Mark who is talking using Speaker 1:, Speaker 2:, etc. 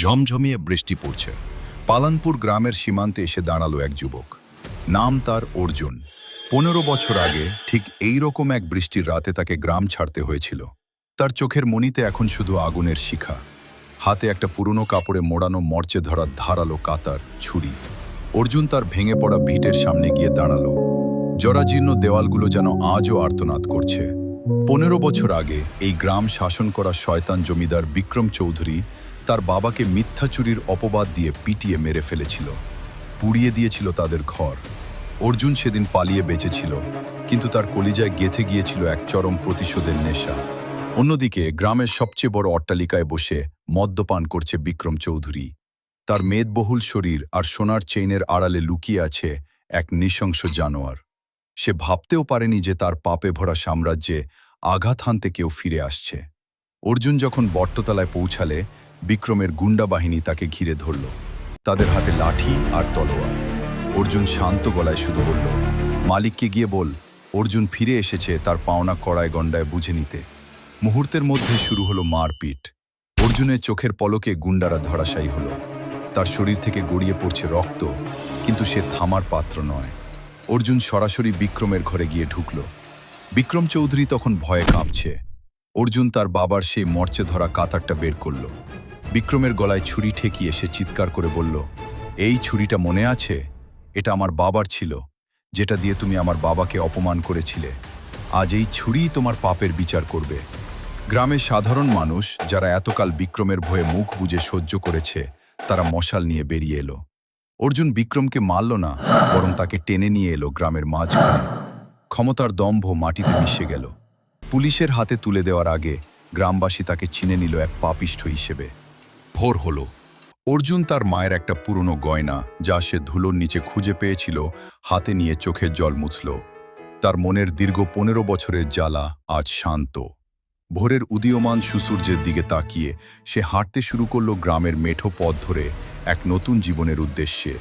Speaker 1: ঝমঝমিয়ে বৃষ্টি পড়ছে। পালানপুর গ্রামের সীমান্তে এসে দাঁড়ালো এক যুবক। নাম তার অর্জুন। 15 বছর আগে ঠিক এই রকম এক বৃষ্টির রাতে তাকে গ্রাম ছাড়তে হয়েছিল। তার চোখের মণিতে এখন শুধু আগুনের শিখা, হাতে একটা পুরনো কাপড়ে মোড়ানো মরচে ধরা ধারালো কাতার ছুরি। অর্জুন তার ভেঙে পড়া ভিটের সামনে গিয়ে দাঁড়ালো। জরাজীর্ণ দেওয়ালগুলো যেন আজও আর্তনাদ করছে। 15 বছর আগে এই গ্রাম শাসন করা শয়তান জমিদার বিক্রম চৌধুরী তার বাবাকে মিথ্যা চুরির অপবাদ দিয়ে পিটিয়ে মেরে ফেলেছিল, পুড়িয়ে দিয়েছিল তাদের ঘর। অর্জুন সেদিন পালিয়ে বেঁচেছিল, কিন্তু তার কলিজায় গেঁথে গিয়েছিল এক চরম প্রতিশোধের নেশা। অন্যদিকে গ্রামের সবচেয়ে বড় অট্টালিকায় বসে মদ্যপান করছে বিক্রম চৌধুরী। তার মেদবহুল শরীর আর সোনার চেইনের আড়ালে লুকিয়ে আছে এক নৃশংস জানোয়ার। সে ভাবতেও পারেনি যে তার পাপে ভরা সাম্রাজ্যে আঘাত হানতে কেউ ফিরে আসছে। অর্জুন যখন বটতলায় পৌঁছালে বিক্রমের গুন্ডা বাহিনী তাকে ঘিরে ধরল, তাদের হাতে লাঠি আর তলোয়ার। অর্জুন শান্ত গলায় শুধু বলল, মালিককে গিয়ে বল অর্জুন ফিরে এসেছে তার পাওনা কড়ায় গণ্ডায় বুঝে নিতে। মুহূর্তের মধ্যে শুরু হলো মারপিট। অর্জুনের চোখের পলকে গুন্ডারা ধরাশায়ী হলো। তার শরীর থেকে গড়িয়ে পড়ছে রক্ত, কিন্তু সে থামার পাত্র নয়। অর্জুন সরাসরি বিক্রমের ঘরে গিয়ে ঢুকল। বিক্রম চৌধুরী তখন ভয়ে কাঁপছে। অর্জুন তার বাবার সেই মরচে ধরা কাতারটা বের করল। বিক্রমের গলায় ছুরি ঠেকিয়ে সে চিৎকার করে বলল, এই ছুরিটা মনে আছে? এটা আমার বাবার ছিল, যেটা দিয়ে তুমি আমার বাবাকে অপমান করেছিলে। আজ এই ছুরিই তোমার পাপের বিচার করবে। গ্রামের সাধারণ মানুষ যারা এতকাল বিক্রমের ভয়ে মুখ বুজে সহ্য করেছে, তারা মশাল নিয়ে বেরিয়ে এলো। অর্জুন বিক্রমকে মারল না, বরং তাকে টেনে নিয়ে এলো গ্রামের মাঝখানে। ক্ষমতার দম্ভ মাটিতে মিশে গেল। পুলিশের হাতে তুলে দেওয়ার আগে গ্রামবাসী তাকে চিনে নিল এক পাপিষ্ঠ হিসেবে। ভোর হলো। অর্জুন তার মায়ের একটা পুরনো গয়না, যা সে ধুলোর নিচে খুঁজে পেয়েছিল, হাতে নিয়ে চোখের জল মুছল। তার মনের দীর্ঘ 15 বছরের জ্বালা আজ শান্ত। ভোরের উদীয়মান সুসূর্যের দিকে তাকিয়ে সে হাঁটতে শুরু করল গ্রামের মেঠো পথ ধরে এক নতুন জীবনের উদ্দেশ্যে।